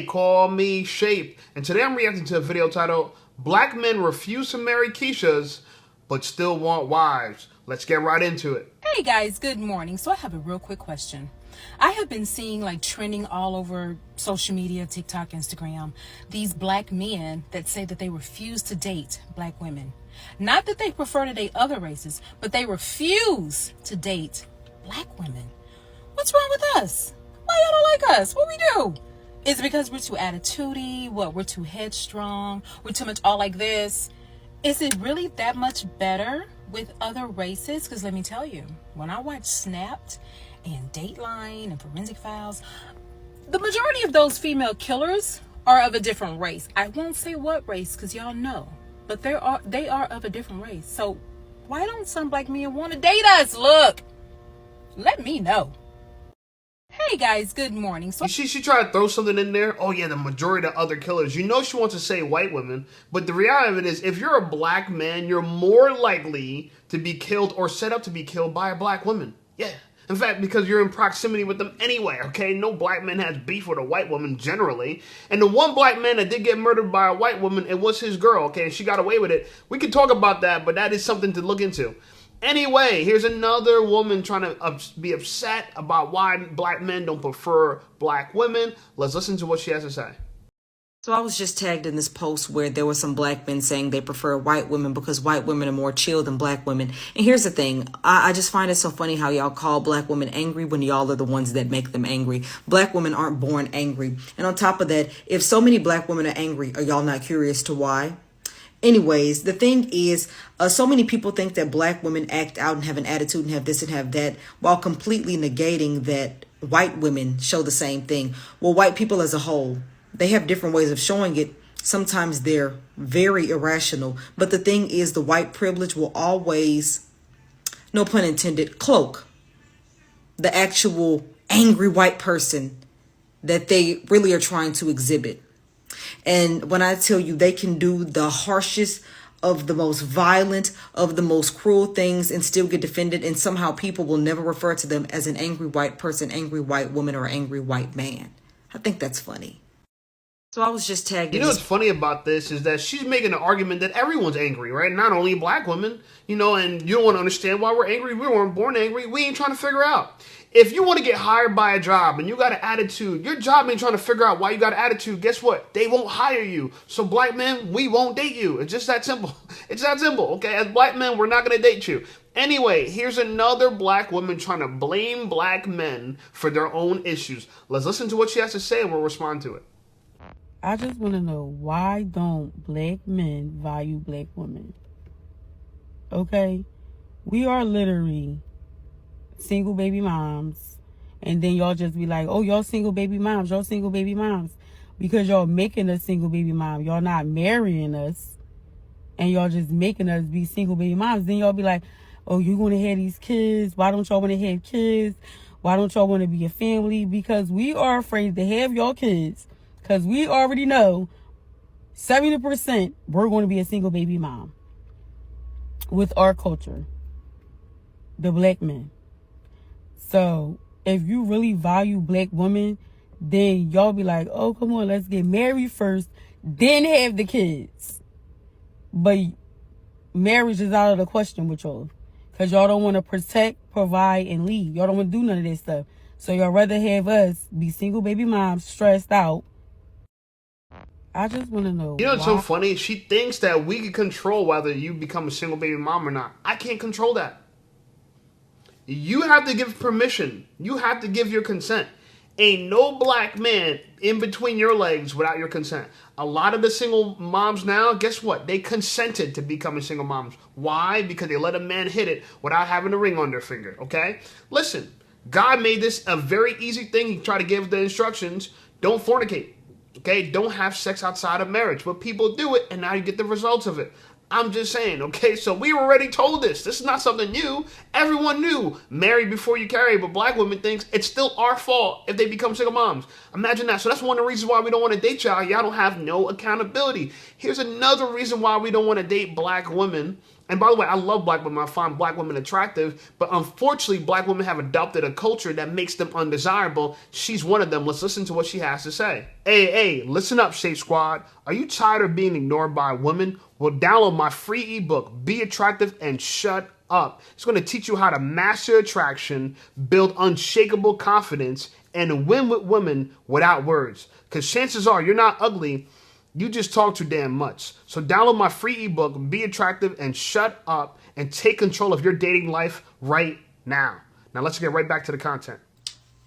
Hey, call me Shape. And today I'm reacting to a video titled, Black Men Refuse to Marry KEISHAS, but Still Want Wives. Let's get right into it. Hey guys, good morning. So I have a real quick question. I have been seeing trending all over social media, TikTok, Instagram, these black men that say that they refuse to date black women. Not that they prefer to date other races, but they refuse to date black women. What's wrong with us? Why y'all don't like us? What we do? Is it because we're too attitudey? We're too headstrong? We're too much all like this? Is it really that much better with other races? Because let me tell you, when I watch Snapped and Dateline and Forensic Files, the majority of those female killers are of a different race. I won't say what race because y'all know, but they are of a different race. So why don't some black men want to date us? Look, let me know. Hey guys, good morning. So She tried to throw something in there. Oh yeah, the majority of other killers. You know she wants to say white women, but the reality of it is if you're a black man, you're more likely to be killed or set up to be killed by a black woman. Yeah. In fact, because you're in proximity with them anyway, okay? No black man has beef with a white woman generally. And the one black man that did get murdered by a white woman, it was his girl, okay? And she got away with it. We can talk about that, but that is something to look into. Anyway, here's another woman trying to be upset about why black men don't prefer black women. Let's listen to what she has to say. So I was just tagged in this post where there were some black men saying they prefer white women because white women are more chill than black women. And here's the thing. I just find it so funny how y'all call black women angry when y'all are the ones that make them angry. Black women aren't born angry. And on top of that, if so many black women are angry, are y'all not curious to why? Anyways, the thing is, so many people think that black women act out and have an attitude and have this and have that, while completely negating that white women show the same thing. Well, white people as a whole, they have different ways of showing it. Sometimes they're very irrational. But the thing is, the white privilege will always, no pun intended, cloak the actual angry white person that they really are trying to exhibit. And when I tell you they can do the harshest of the most violent, of the most cruel things and still get defended, and somehow people will never refer to them as an angry white person, angry white woman, or angry white man. I think that's funny. So I was just tagged. You know what's funny about this is that she's making an argument that everyone's angry, right? Not only black women, and you don't want to understand why we're angry. We weren't born angry. We ain't trying to figure out. If you want to get hired by a job and you got an attitude, your job ain't trying to figure out why you got an attitude, guess what? They won't hire you. So black men, we won't date you. It's just that simple. It's that simple, okay? As black men, we're not going to date you. Anyway, here's another black woman trying to blame black men for their own issues. Let's listen to what she has to say and we'll respond to it. I just want to know, why don't black men value black women? Okay? We are literally single baby moms, and then y'all just be like, oh, y'all single baby moms, because y'all making us single baby mom. Y'all not marrying us, and y'all just making us be single baby moms. Then y'all be like, oh, you want to have these kids? Why don't y'all want to have kids? Why don't y'all want to be a family? Because we are afraid to have y'all kids, because we already know 70% we're going to be a single baby mom with our culture, the black men. So if you really value black women, then y'all be like, oh, come on, let's get married first, then have the kids. But marriage is out of the question with y'all, because y'all don't want to protect, provide, and leave. Y'all don't want to do none of this stuff. So y'all rather have us be single baby moms, stressed out. I just want to know. You know what's so funny? She thinks that we can control whether you become a single baby mom or not. I can't control that. You have to give permission. You have to give your consent. Ain't no black man in between your legs without your consent. A lot of the single moms now, guess what? They consented to becoming single moms. Why? Because they let a man hit it without having a ring on their finger, okay? Listen, God made this a very easy thing. He tried to give the instructions. Don't fornicate, okay? Don't have sex outside of marriage. But people do it, and now you get the results of it. I'm just saying, okay? So we were already told this. This is not something new. Everyone knew. Marry before you carry. But black women think it's still our fault if they become single moms. Imagine that. So that's one of the reasons why we don't want to date y'all. Y'all don't have no accountability. Here's another reason why we don't want to date black women. And by the way, I love black women. I find black women attractive. But unfortunately, black women have adopted a culture that makes them undesirable. She's one of them. Let's listen to what she has to say. Hey, listen up, Shape Squad. Are you tired of being ignored by women? Well, download my free ebook, Be Attractive and Shut Up. It's going to teach you how to master attraction, build unshakable confidence, and win with women without words. Because chances are you're not ugly. You just talk too damn much. So download my free ebook, Be Attractive and Shut Up, and take control of your dating life right now. Now let's get right back to the content.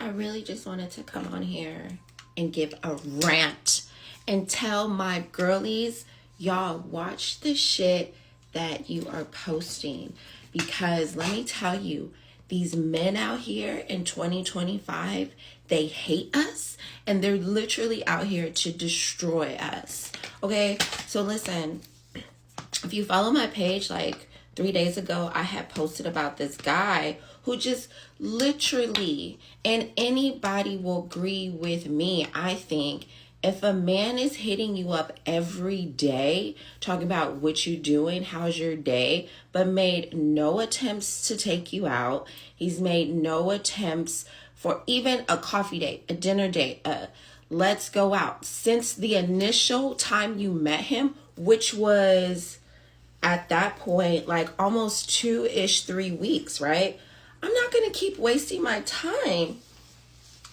I really just wanted to come on here and give a rant and tell my girlies, y'all watch the shit that you are posting. Because let me tell you, these men out here in 2025, they hate us and they're literally out here to destroy us. Okay, so listen, if you follow my page, like 3 days ago, I had posted about this guy who just literally, and anybody will agree with me, I think, if a man is hitting you up every day, talking about what you're doing, how's your day, but made no attempts to take you out, he's made no attempts for even a coffee date, a dinner date, let's go out. Since the initial time you met him, which was at that point, like almost 3 weeks, right? I'm not going to keep wasting my time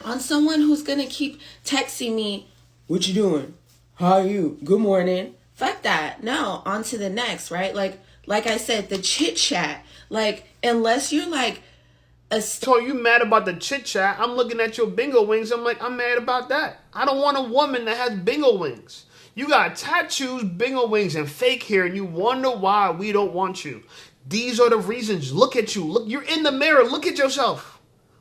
on someone who's going to keep texting me, what you doing? How are you? Good morning. Fuck that. No, on to the next, right? Like I said, the chit chat, like, unless you're like, So you mad about the chit chat? I'm looking at your bingo wings. I'm like, I'm mad about that. I don't want a woman that has bingo wings. You got tattoos, bingo wings, and fake hair, and you wonder why we don't want you. These are the reasons. Look at you. Look, you're in the mirror. Look at yourself.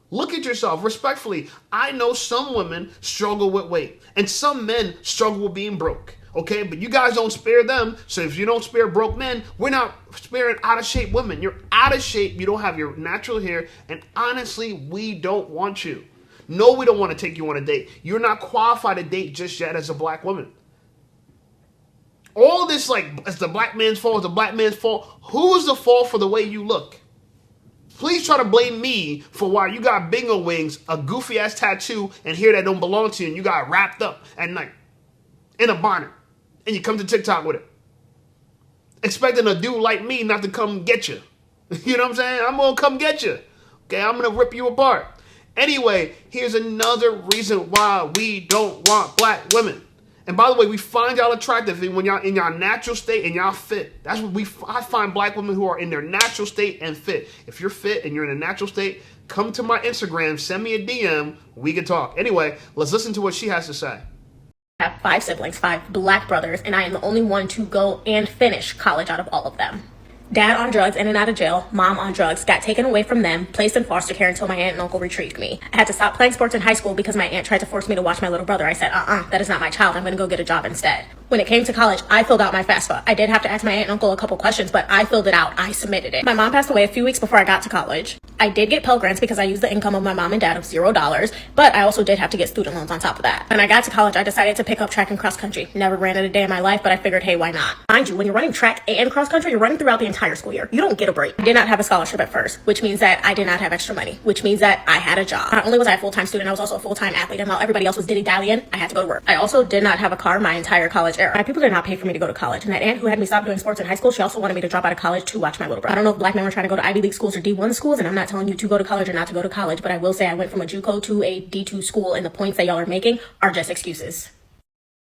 Look at yourself. Respectfully, I know some women struggle with weight, and some men struggle with being broke. Okay, but you guys don't spare them. So if you don't spare broke men, we're not sparing out of shape women. You're out of shape. You don't have your natural hair. And honestly, we don't want you. No, we don't want to take you on a date. You're not qualified to date just yet as a black woman. All this, like, it's the black man's fault, it's the black man's fault. Who is the fault for the way you look? Please try to blame me for why you got bingo wings, a goofy ass tattoo, and hair that don't belong to you, and you got wrapped up at night in a bonnet, and you come to TikTok with it, expecting a dude like me not to come get you. You know what I'm saying? I'm gonna come get you. Okay, I'm gonna rip you apart. Anyway, here's another reason why we don't want black women. And by the way, we find y'all attractive when y'all in y'all natural state and y'all fit. That's what I find black women who are in their natural state and fit. If you're fit and you're in a natural state, come to my Instagram, send me a DM, we can talk. Anyway, let's listen to what she has to say. I have 5 siblings, 5 black brothers, and I am the only one to go and finish college out of all of them. Dad on drugs, in and out of jail. Mom on drugs, got taken away from them, placed in foster care until my aunt and uncle retrieved me. I had to stop playing sports in high school because my aunt tried to force me to watch my little brother. I said, that is not my child. I'm going to go get a job instead. When it came to college, I filled out my FAFSA. I did have to ask my aunt and uncle a couple questions, but I filled it out. I submitted it. My mom passed away a few weeks before I got to college. I did get Pell Grants because I used the income of my mom and dad of $0, but I also did have to get student loans on top of that. When I got to college, I decided to pick up track and cross country. Never ran it a day in my life, but I figured, hey, why not? Mind you, when you're running track and cross country, you're running throughout the entire school year. You don't get a break. I did not have a scholarship at first, which means that I did not have extra money, which means that I had a job. Not only was I a full-time student, I was also a full-time athlete, and while everybody else was dilly-dallying, I had to go to work. I also did not have a car my entire college era. My people did not pay for me to go to college, and that aunt who had me stop doing sports in high school, she also wanted me to drop out of college to watch my little brother. I don't know if black men were trying to go to Ivy League schools or D1 schools, and I'm not telling you to go to college or not to go to college, but I will say I went from a JUCO to a D2 school, and the points that y'all are making are just excuses.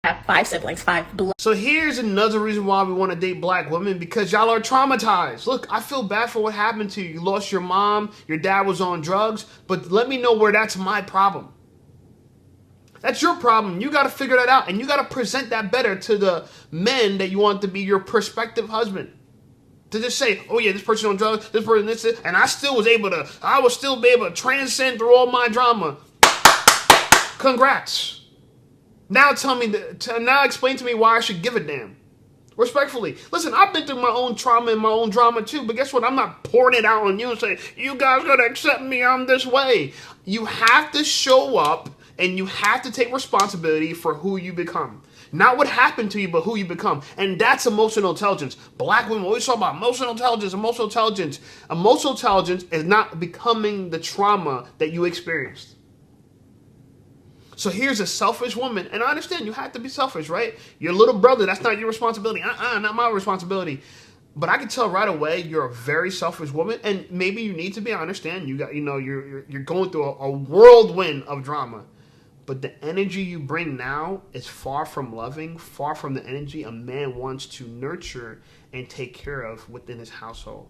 I have 5 siblings, 5 blood. So here's another reason why we want to date black women, because y'all are traumatized. Look, I feel bad for what happened to you. You lost your mom, your dad was on drugs, but let me know where that's my problem. That's your problem. You got to figure that out, and you got to present that better to the men that you want to be your prospective husband. To just say, oh yeah, this person on drugs, this person this, and I will still be able to transcend through all my drama. Congrats. Now explain to me why I should give a damn. Respectfully. Listen, I've been through my own trauma and my own drama too, but guess what? I'm not pouring it out on you and saying, you guys gotta accept me, I'm this way. You have to show up And you have to take responsibility for who you become. Not what happened to you, but who you become. And that's emotional intelligence. Black women always talk about emotional intelligence, emotional intelligence. Emotional intelligence is not becoming the trauma that you experienced. So here's a selfish woman, and I understand you have to be selfish, right? Your little brother, that's not your responsibility. Not my responsibility. But I can tell right away you're a very selfish woman, and maybe you need to be. I understand you're going through a whirlwind of drama. But the energy you bring now is far from loving, far from the energy a man wants to nurture and take care of within his household.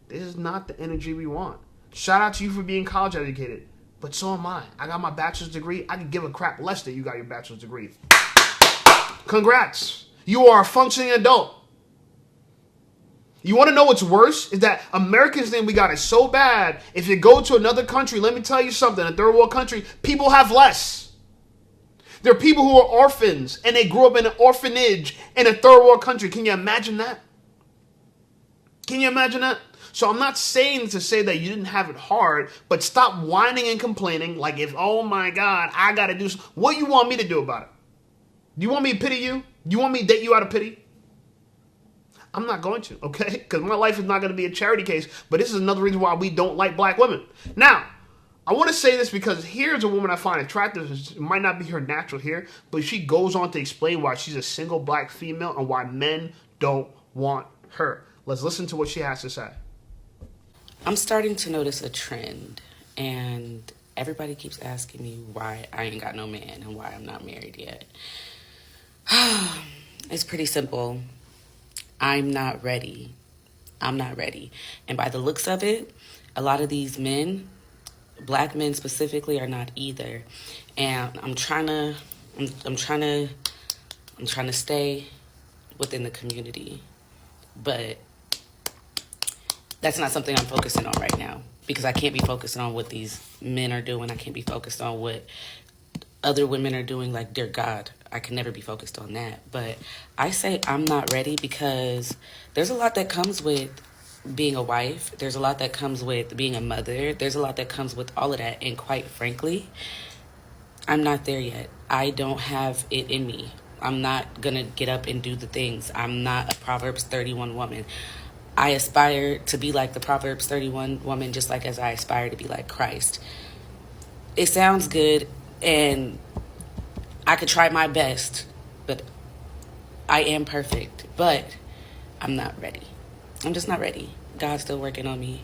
This is not the energy we want. Shout out to you for being college educated, but so am I. I got my bachelor's degree. I can give a crap less that you got your bachelor's degree. Congrats. You are a functioning adult. You want to know what's worse? Is that Americans think we got it so bad. If you go to another country, let me tell you something, a third world country, people have less. There are people who are orphans, and they grew up in an orphanage in a third world country. Can you imagine that? Can you imagine that? So I'm not saying to say that you didn't have it hard, but stop whining and complaining like if, oh my God, I got to do something. What you want me to do about it? Do you want me to pity you? Do you want me to date you out of pity? I'm not going to, okay? Because my life is not going to be a charity case, but this is another reason why we don't like black women. Now, I want to say this because here's a woman I find attractive. It might not be her natural hair, but she goes on to explain why she's a single black female and why men don't want her. Let's listen to what she has to say. I'm starting to notice a trend, and everybody keeps asking me why I ain't got no man and why I'm not married yet. It's pretty simple. I'm not ready. I'm not ready. And by the looks of it, a lot of these men, black men specifically, are not either. And I'm trying to stay within the community, but that's not something I'm focusing on right now, because I can't be focusing on what these men are doing. I can't be focused on what other women are doing. Like, dear God, I can never be focused on that. But I say I'm not ready because there's a lot that comes with being a wife. There's a lot that comes with being a mother. There's a lot that comes with all of that. And quite frankly, I'm not there yet. I don't have it in me. I'm not going to get up and do the things. I'm not a Proverbs 31 woman. I aspire to be like the Proverbs 31 woman, just like as I aspire to be like Christ. It sounds good, and I could try my best, but I am perfect. But I'm not ready. I'm just not ready. God's still working on me.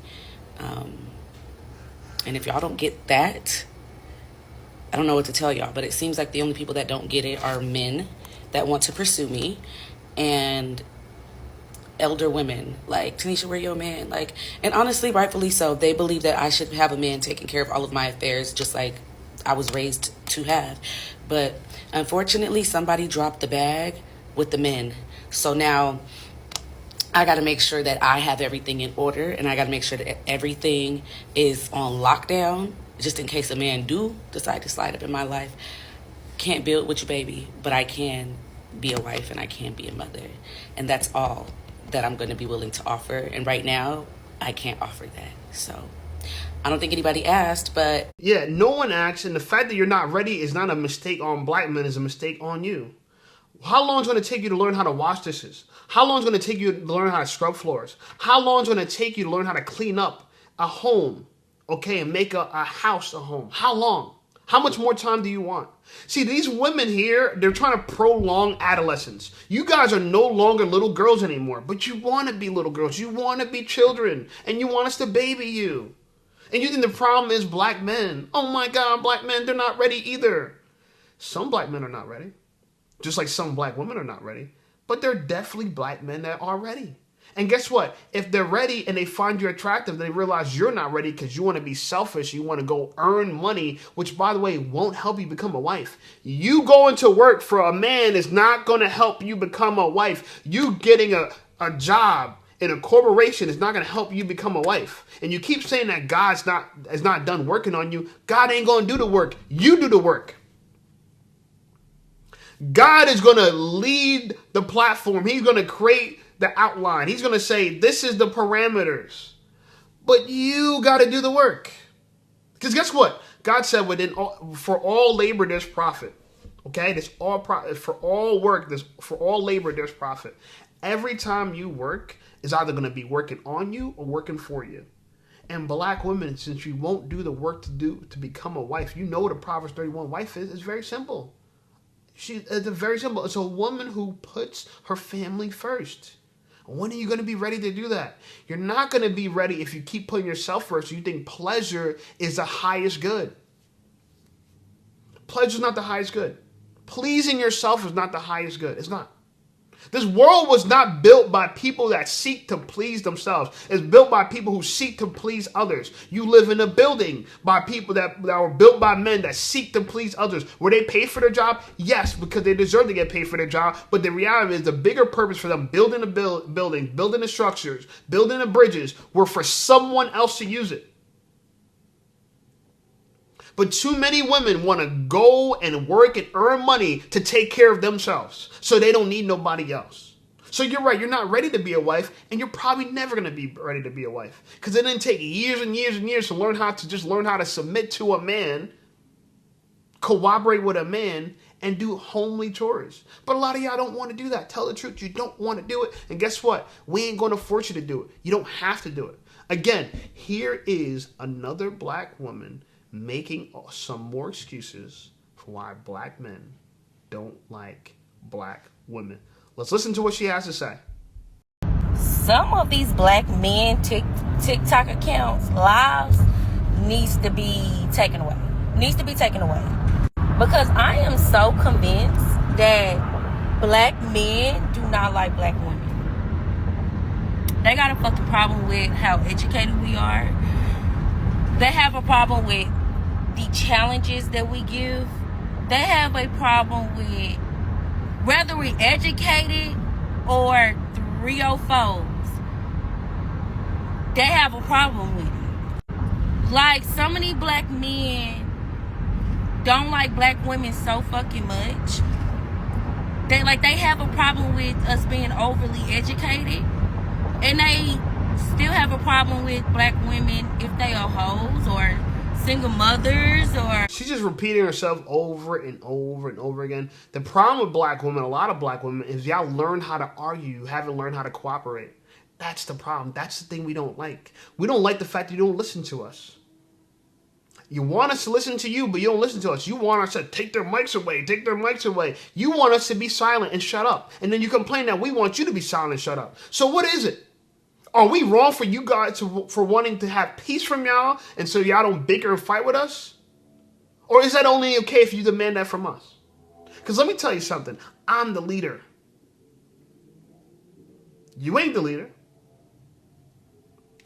And if y'all don't get that, I don't know what to tell y'all, but it seems like the only people that don't get it are men that want to pursue me and elder women. Like, Tanisha, where your man? Like, and honestly, rightfully so, they believe that I should have a man taking care of all of my affairs, just like I was raised to have. But unfortunately, somebody dropped the bag with the men. So now I got to make sure that I have everything in order, and I got to make sure that everything is on lockdown, just in case a man do decide to slide up in my life. Can't build with you, baby, but I can be a wife and I can be a mother. And that's all that I'm going to be willing to offer. And right now, I can't offer that. So I don't think anybody asked, but... Yeah, no one asked, and the fact that you're not ready is not a mistake on black men, it's a mistake on you. How long is it going to take you to learn how to wash dishes? How long is it going to take you to learn how to scrub floors? How long is it going to take you to learn how to clean up a home, okay, and make a house a home? How long? How much more time do you want? See, these women here, they're trying to prolong adolescence. You guys are no longer little girls anymore, but you want to be little girls. You want to be children, and you want us to baby you. And you think the problem is black men. Oh my God, black men, they're not ready either. Some black men are not ready. Just like some black women are not ready. But there are definitely black men that are ready. And guess what? If they're ready and they find you attractive, they realize you're not ready because you want to be selfish. You want to go earn money, which, by the way, won't help you become a wife. You going to work for a man is not going to help you become a wife. You getting a job in a corporation is not going to help you become a wife. And you keep saying that God's not done working on you. God ain't going to do the work. You do the work. God is going to lead the platform. He's going to create the outline. He's going to say, this is the parameters. But you got to do the work. Because guess what? God said for all labor there's profit. Okay, there's all for all work. For all labor there's profit. Every time you work is either going to be working on you or working for you. And black women, since you won't do the work to become a wife, you know what a Proverbs 31 wife is. It's very simple. It's very simple. It's a woman who puts her family first. When are you going to be ready to do that? You're not going to be ready if you keep putting yourself first. You think pleasure is the highest good. Pleasure is not the highest good. Pleasing yourself is not the highest good. It's not. This world was not built by people that seek to please themselves. It's built by people who seek to please others. You live in a building by people that were built by men that seek to please others. Were they paid for their job? Yes, because they deserve to get paid for their job. But the reality is the bigger purpose for them building the building, building the structures, building the bridges were for someone else to use it. But too many women want to go and work and earn money to take care of themselves so they don't need nobody else. So you're right. You're not ready to be a wife, and you're probably never going to be ready to be a wife because it didn't take years and years and years to learn how to submit to a man, cooperate with a man, and do homely chores. But a lot of y'all don't want to do that. Tell the truth. You don't want to do it. And guess what? We ain't going to force you to do it. You don't have to do it. Again, here is another black woman making some more excuses for why black men don't like black women. Let's listen to what she has to say. Some of these black men TikTok accounts lives needs to be taken away. Because I am so convinced that black men do not like black women. They got a fucking problem with how educated we are. They have a problem with the challenges that we give. They have a problem with whether we're educated or 304s. They have a problem with it. Like, so many black men don't like black women so fucking much. They have a problem with us being overly educated. And they still have a problem with black women if they are hoes or single mothers or... She's just repeating herself over and over and over again. The problem with black women, a lot of black women, is y'all learn how to argue. You haven't learned how to cooperate. That's the problem. That's the thing we don't like. We don't like the fact that you don't listen to us. You want us to listen to you, but you don't listen to us. You want us to take their mics away. You want us to be silent and shut up. And then you complain that we want you to be silent and shut up. So what is it? Are we wrong for you guys for wanting to have peace from y'all and so y'all don't bicker and fight with us? Or is that only okay if you demand that from us? Because let me tell you something. I'm the leader. You ain't the leader.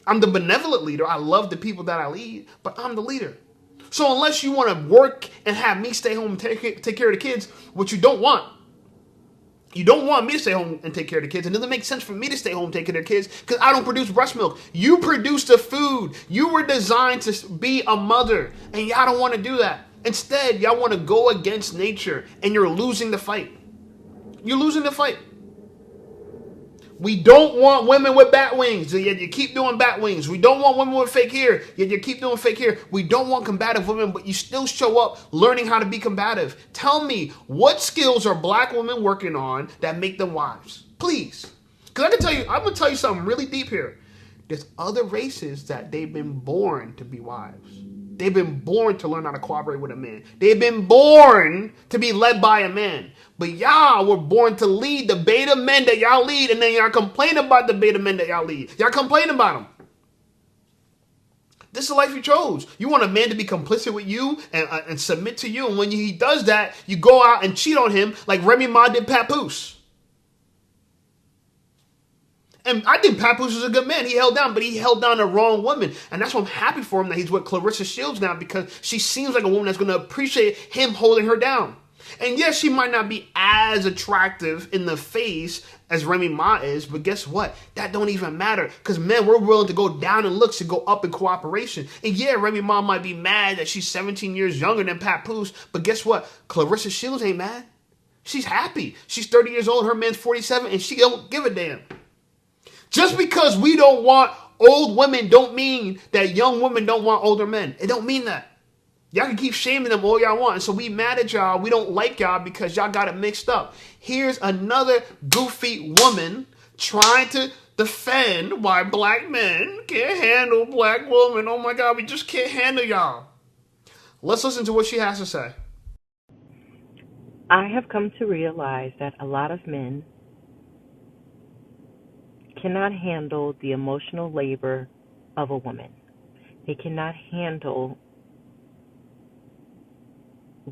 I'm the benevolent leader. I love the people that I lead, but I'm the leader. So unless you want to work and have me stay home and take care of the kids, which you don't want, you don't want me to stay home and take care of the kids. It doesn't make sense for me to stay home and take care of the kids because I don't produce breast milk. You produce the food. You were designed to be a mother, and y'all don't want to do that. Instead, y'all want to go against nature, and you're losing the fight. You're losing the fight. We don't want women with bat wings, yet you keep doing bat wings. We don't want women with fake hair, yet you keep doing fake hair. We don't want combative women, but you still show up learning how to be combative. Tell me, what skills are black women working on that make them wives? Please. Because I'm going to tell you something really deep here. There's other races that they've been born to be wives. They've been born to learn how to cooperate with a man. They've been born to be led by a man. But y'all were born to lead the beta men that y'all lead, and then y'all complain about the beta men that y'all lead. Y'all complain about them. This is the life you chose. You want a man to be complicit with you and submit to you, and when he does that, you go out and cheat on him like Remy Ma did Papoose. And I think Papoose is a good man. He held down, but he held down the wrong woman. And that's why I'm happy for him that he's with Clarissa Shields now, because she seems like a woman that's going to appreciate him holding her down. And yes, she might not be as attractive in the face as Remy Ma is, but guess what? That don't even matter, because men, we're willing to go down in looks to go up in cooperation. And yeah, Remy Ma might be mad that she's 17 years younger than Papoose, but guess what? Clarissa Shields ain't mad. She's happy. She's 30 years old, her man's 47, and she don't give a damn. Just because we don't want old women don't mean that young women don't want older men. It don't mean that. Y'all can keep shaming them all y'all want. And so we mad at y'all. We don't like y'all because y'all got it mixed up. Here's another goofy woman trying to defend why black men can't handle black women. Oh my God, we just can't handle y'all. Let's listen to what she has to say. I have come to realize that a lot of men cannot handle the emotional labor of a woman. They cannot handle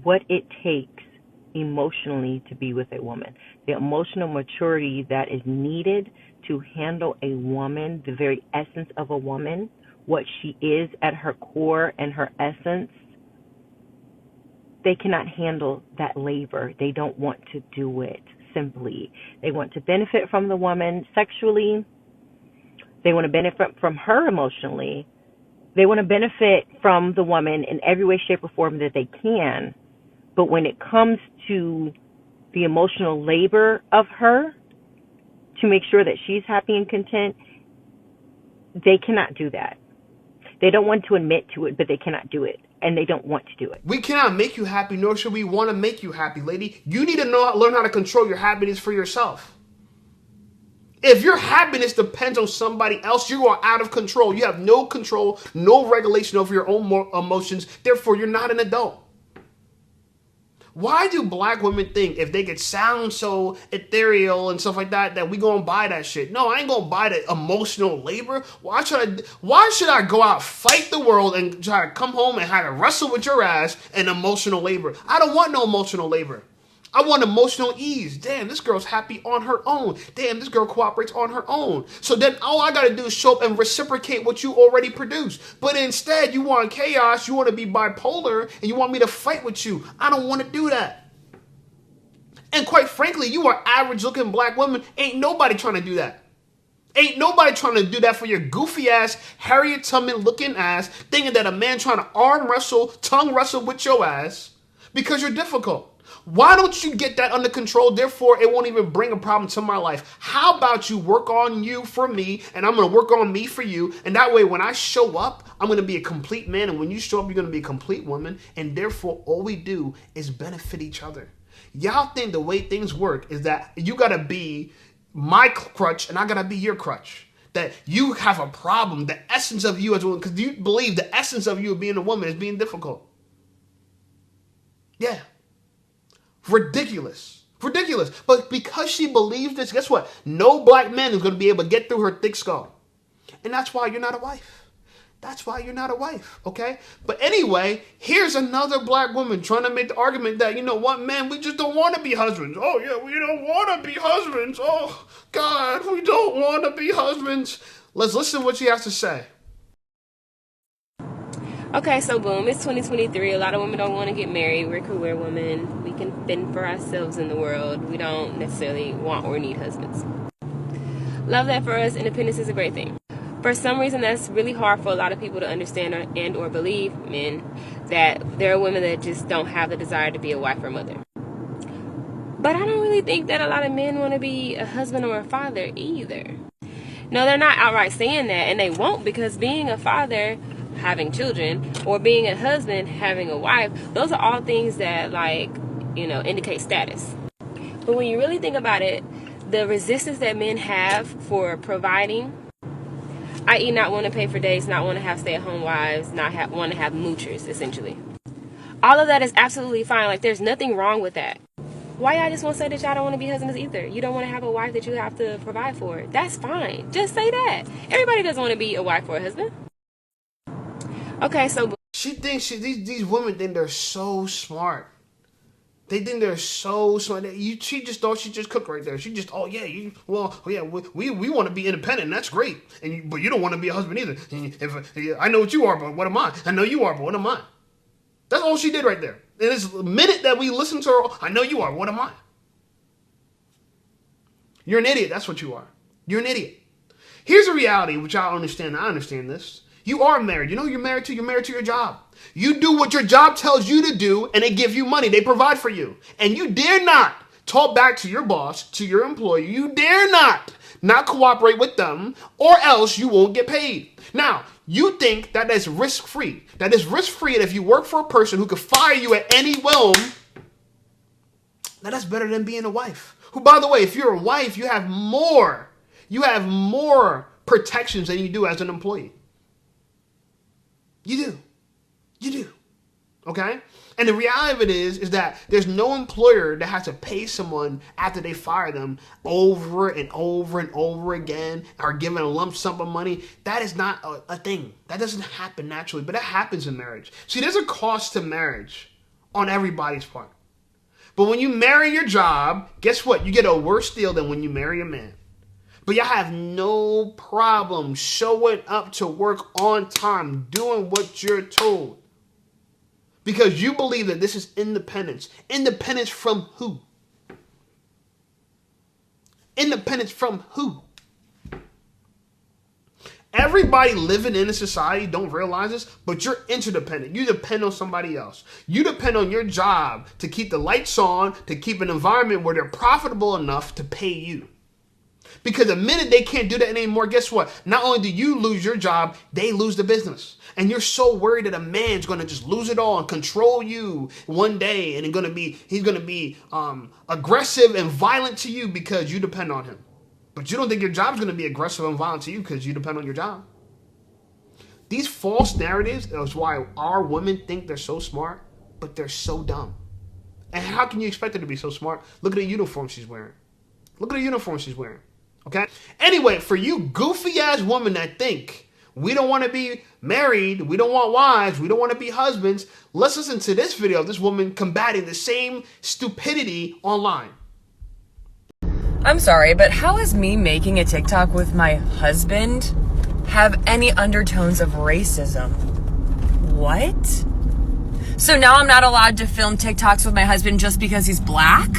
what it takes emotionally to be with a woman. The emotional maturity that is needed to handle a woman, the very essence of a woman, what she is at her core and her essence. They cannot handle that labor. They don't want to do it simply. They want to benefit from the woman sexually. They want to benefit from her emotionally. They want to benefit from the woman in every way, shape, or form that they can. But when it comes to the emotional labor of her to make sure that she's happy and content, they cannot do that. They don't want to admit to it, but they cannot do it. And they don't want to do it. We cannot make you happy, nor should we want to make you happy, lady. You need to learn how to control your happiness for yourself. If your happiness depends on somebody else, you are out of control. You have no control, no regulation over your own emotions. Therefore, you're not an adult. Why do black women think if they could sound so ethereal and stuff like that, that we gonna buy that shit? No, I ain't gonna buy the emotional labor. Why should I go out, fight the world, and try to come home and have to wrestle with your ass and emotional labor? I don't want no emotional labor. I want emotional ease. Damn, this girl's happy on her own. Damn, this girl cooperates on her own. So then all I gotta do is show up and reciprocate what you already produced. But instead, you want chaos, you want to be bipolar, and you want me to fight with you. I don't want to do that. And quite frankly, you are average looking black women. Ain't nobody trying to do that. Ain't nobody trying to do that for your goofy ass, Harriet Tubman looking ass, thinking that a man trying to arm wrestle, tongue wrestle with your ass because you're difficult. Why don't you get that under control? Therefore, it won't even bring a problem to my life. How about you work on you for me, and I'm going to work on me for you. And that way, when I show up, I'm going to be a complete man. And when you show up, you're going to be a complete woman. And therefore, all we do is benefit each other. Y'all think the way things work is that you got to be my crutch, and I got to be your crutch. That you have a problem. The essence of you as a woman, because you believe the essence of you being a woman is being difficult. Yeah. Ridiculous. But because she believes this, guess what? No black man is going to be able to get through her thick skull. And that's why you're not a wife. That's why you're not a wife, okay? But anyway, here's another black woman trying to make the argument that, you know what, man, we just don't want to be husbands. Oh, yeah, we don't want to be husbands. Oh, God, we don't want to be husbands. Let's listen to what she has to say. Okay, so boom, it's 2023. A lot of women don't want to get married. We're career women. We can fend for ourselves in the world. We don't necessarily want or need husbands. Love that for us. Independence is a great thing. For some reason, that's really hard for a lot of people to understand and or believe, men, that there are women that just don't have the desire to be a wife or mother. But I don't really think that a lot of men want to be a husband or a father either. No, they're not outright saying that, and they won't, because being a father, having children, or being a husband, having a wife, those are all things that, like, you know, indicate status. But when you really think about it, the resistance that men have for providing, i.e. not want to pay for dates, not want to have stay-at-home wives, not want to have moochers, essentially. All of that is absolutely fine. Like, there's nothing wrong with that. Why y'all just want to say that y'all don't want to be husbands either? You don't want to have a wife that you have to provide for. That's fine. Just say that. Everybody doesn't want to be a wife or a husband. Okay, so she thinks these women think they're so smart. They think they're so smart. She just thought she just cooked right there. She just, oh yeah, we want to be independent. And that's great. But you don't want to be a husband either. I know what you are, but what am I? I know you are, but what am I? That's all she did right there. And this minute that we listen to her, I know you are, what am I? You're an idiot. That's what you are. You're an idiot. Here's a reality, which I understand. I understand this. You are married. You know who you're married to? You're married to your job. You do what your job tells you to do, and they give you money. They provide for you. And you dare not talk back to your boss, to your employer. You dare not not cooperate with them, or else you won't get paid. Now, you think that is risk-free. That is risk-free, and if you work for a person who could fire you at any whim, that's better than being a wife. Who, by the way, if you're a wife, you have more protections than you do as an employee. You do. Okay? And the reality of it is that there's no employer that has to pay someone after they fire them over and over and over again, or give a lump sum of money. That is not a thing. That doesn't happen naturally, but that happens in marriage. See, there's a cost to marriage on everybody's part. But when you marry your job, guess what? You get a worse deal than when you marry a man. But y'all have no problem showing up to work on time, doing what you're told. Because you believe that this is independence. Independence from who? Independence from who? Everybody living in a society don't realize this, but you're interdependent. You depend on somebody else. You depend on your job to keep the lights on, to keep an environment where they're profitable enough to pay you. Because the minute they can't do that anymore, guess what? Not only do you lose your job, they lose the business. And you're so worried that a man's going to just lose it all and control you one day, and he's going to be aggressive and violent to you because you depend on him. But you don't think your job's going to be aggressive and violent to you because you depend on your job. These false narratives is why our women think they're so smart, but they're so dumb. And how can you expect her to be so smart? Look at the uniform she's wearing. Look at the uniform she's wearing. Okay? Anyway, for you goofy-ass women that think we don't want to be married, we don't want wives, we don't want to be husbands, let's listen to this video of this woman combating the same stupidity online. I'm sorry, but how is me making a TikTok with my husband have any undertones of racism? What? So now I'm not allowed to film TikToks with my husband just because he's black?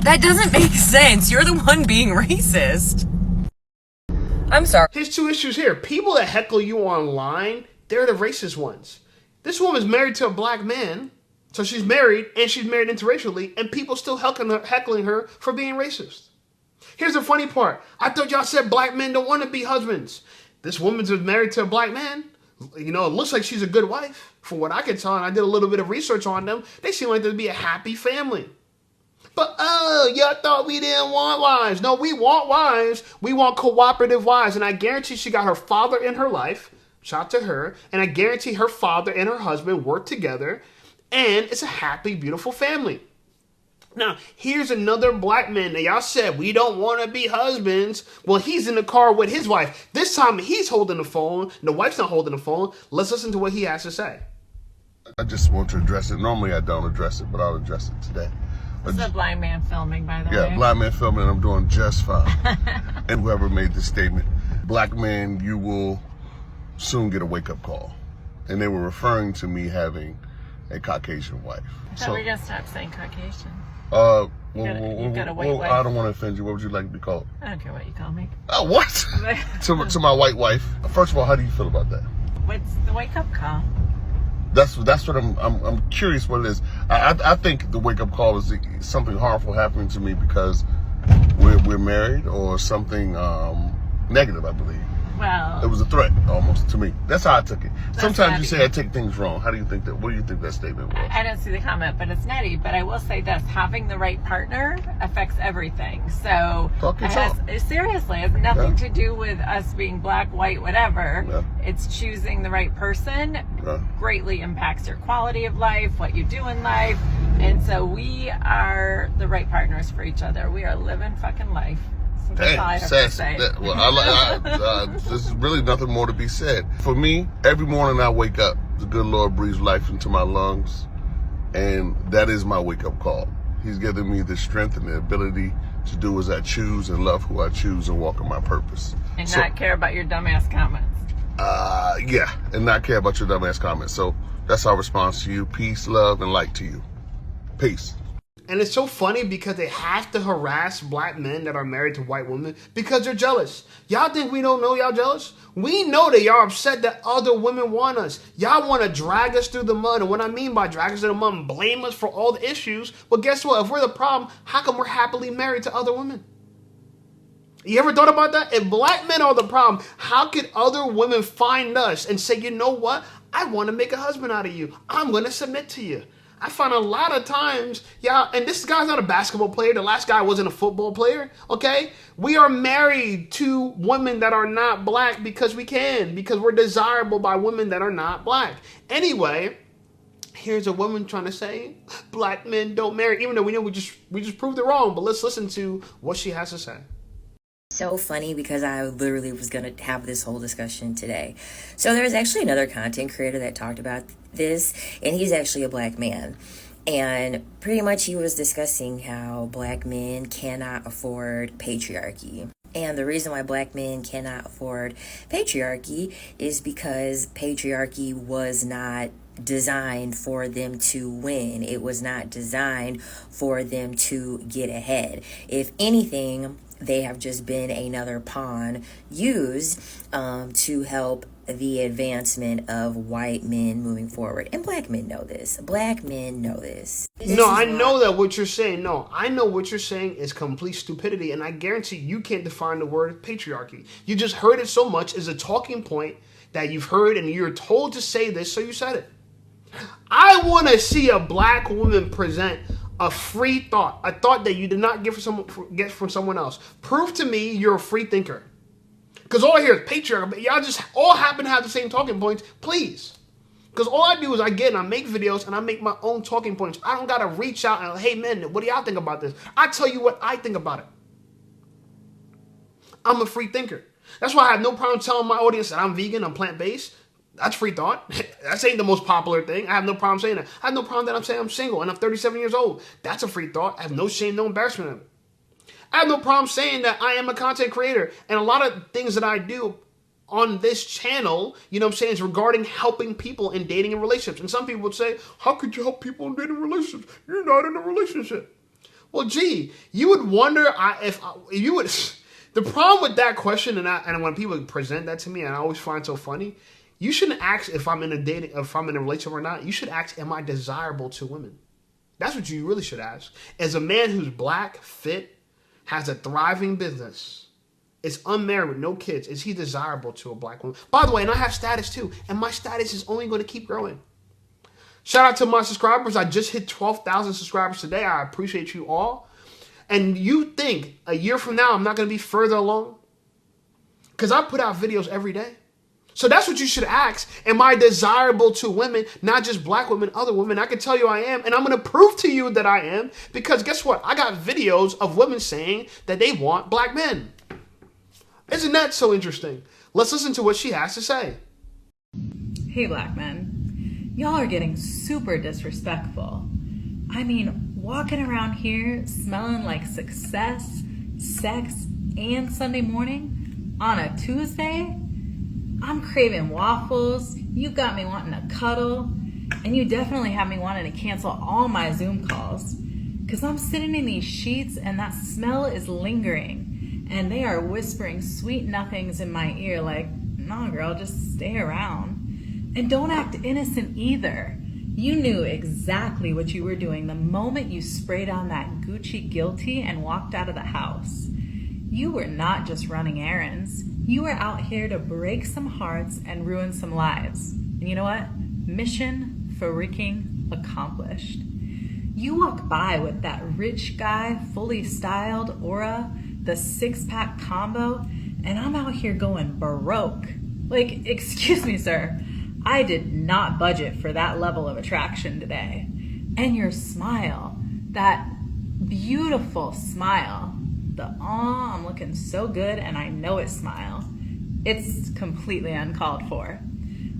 That doesn't make sense. You're the one being racist. I'm sorry. Here's two issues here. People that heckle you online, they're the racist ones. This woman's married to a black man, so she's married, and she's married interracially, and people still heckling her for being racist. Here's the funny part. I thought y'all said black men don't want to be husbands. This woman's married to a black man. You know, it looks like she's a good wife. From what I can tell, and I did a little bit of research on them, they seem like they'd be a happy family. But, y'all thought we didn't want wives. No, we want wives. We want cooperative wives. And I guarantee she got her father in her life. Shout out to her. And I guarantee her father and her husband work together. And it's a happy, beautiful family. Now, here's another black man that y'all said we don't want to be husbands. Well, he's in the car with his wife. This time he's holding the phone. And the wife's not holding the phone. Let's listen to what he has to say. I just want to address it. Normally I don't address it, but I'll address it today. It's a blind man filming, by the way. Yeah, blind man filming, and I'm doing just fine. And whoever made this statement, black man, you will soon get a wake-up call. And they were referring to me having a Caucasian wife. So we're going to stop saying Caucasian. You've got a white wife. I don't want to offend you. What would you like to be called? I don't care what you call me. Oh, what? to my white wife. First of all, how do you feel about that? What's the wake-up call? That's what I'm curious what it is. I think the wake up call is something harmful happening to me because we're married, or something negative, I believe. Well, it was a threat almost to me. That's how I took it. Sometimes you say I take things wrong. How do you think that? What do you think that statement was? I don't see the comment, but it's nutty. But I will say this: having the right partner affects everything. So seriously, it has nothing to do with us being black, white, whatever. Yeah. It's choosing the right person. Greatly impacts your quality of life, what you do in life, and so we are the right partners for each other. We are living fucking life. Damn, sassy. There's really nothing more to be said. For me, every morning I wake up, the good Lord breathes life into my lungs, and that is my wake-up call. He's given me the strength and the ability to do as I choose and love who I choose and walk in my purpose. And not care about your dumbass comments. Yeah, and not care about your dumbass comments. So that's our response to you. Peace, love, and light to you. Peace. And it's so funny because they have to harass black men that are married to white women because they're jealous. Y'all think we don't know y'all jealous? We know that y'all upset that other women want us. Y'all want to drag us through the mud. And what I mean by drag us through the mud and blame us for all the issues. But guess what? If we're the problem, how come we're happily married to other women? You ever thought about that? If black men are the problem, how could other women find us and say, you know what? I want to make a husband out of you. I'm going to submit to you. I find a lot of times, yeah, and this guy's not a basketball player. The last guy wasn't a football player, okay? We are married to women that are not black because we can, because we're desirable by women that are not black. Anyway, here's a woman trying to say black men don't marry, even though we know we just proved it wrong. But let's listen to what she has to say. So funny because I literally was going to have this whole discussion today. So there's actually another content creator that talked about this, and he's actually a black man. And pretty much he was discussing how black men cannot afford patriarchy. And the reason why black men cannot afford patriarchy is because patriarchy was not designed for them to win. It was not designed for them to get ahead. If anything, they have just been another pawn used to help the advancement of white men moving forward. And black men know this. Black men know this. No, I know that what you're saying. No, I know what you're saying is complete stupidity. And I guarantee you can't define the word patriarchy. You just heard it so much as a talking point that you've heard and you're told to say this, so you said it. I want to see a black woman present a free thought, a thought that you did not get from someone else. Prove to me you're a free thinker. Because all I hear is patriarchy, but y'all just all happen to have the same talking points, please. Because all I do is I make videos and I make my own talking points. I don't got to reach out and, hey man, what do y'all think about this? I tell you what I think about it. I'm a free thinker. That's why I have no problem telling my audience that I'm vegan, I'm plant-based. That's free thought. That ain't the most popular thing. I have no problem saying that. I have no problem that I'm saying I'm single and I'm 37 years old. That's a free thought. I have no shame, no embarrassment of it. I have no problem saying that I am a content creator. And a lot of things that I do on this channel, you know what I'm saying, is regarding helping people in dating and relationships. And some people would say, how could you help people in dating and relationships? You're not in a relationship. Well, gee, you would wonder if you would... The problem with that question, and when people present that to me, and I always find so funny, you shouldn't ask if I'm in a relationship or not. You should ask, am I desirable to women? That's what you really should ask. As a man who's black, fit, has a thriving business, is unmarried with no kids, is he desirable to a black woman? By the way, and I have status too, and my status is only going to keep growing. Shout out to my subscribers. I just hit 12,000 subscribers today. I appreciate you all. And you think a year from now I'm not going to be further along? Because I put out videos every day. So that's what you should ask. Am I desirable to women, not just black women, other women? I can tell you I am, and I'm going to prove to you that I am, because guess what? I got videos of women saying that they want black men. Isn't that so interesting? Let's listen to what she has to say. Hey, black men. Y'all are getting super disrespectful. I mean, walking around here smelling like success, sex, and Sunday morning on a Tuesday? I'm craving waffles, you got me wanting to cuddle, and you definitely have me wanting to cancel all my Zoom calls. Because I'm sitting in these sheets and that smell is lingering, and they are whispering sweet nothings in my ear like, nah girl, just stay around. And don't act innocent either. You knew exactly what you were doing the moment you sprayed on that Gucci guilty and walked out of the house. You were not just running errands. You were out here to break some hearts and ruin some lives. And you know what? Mission freaking accomplished. You walk by with that rich guy, fully styled aura, the six-pack combo, and I'm out here going baroque. Like, excuse me, sir. I did not budget for that level of attraction today. And your smile, that beautiful smile, the "aw, I'm looking so good and I know it" smile, it's completely uncalled for.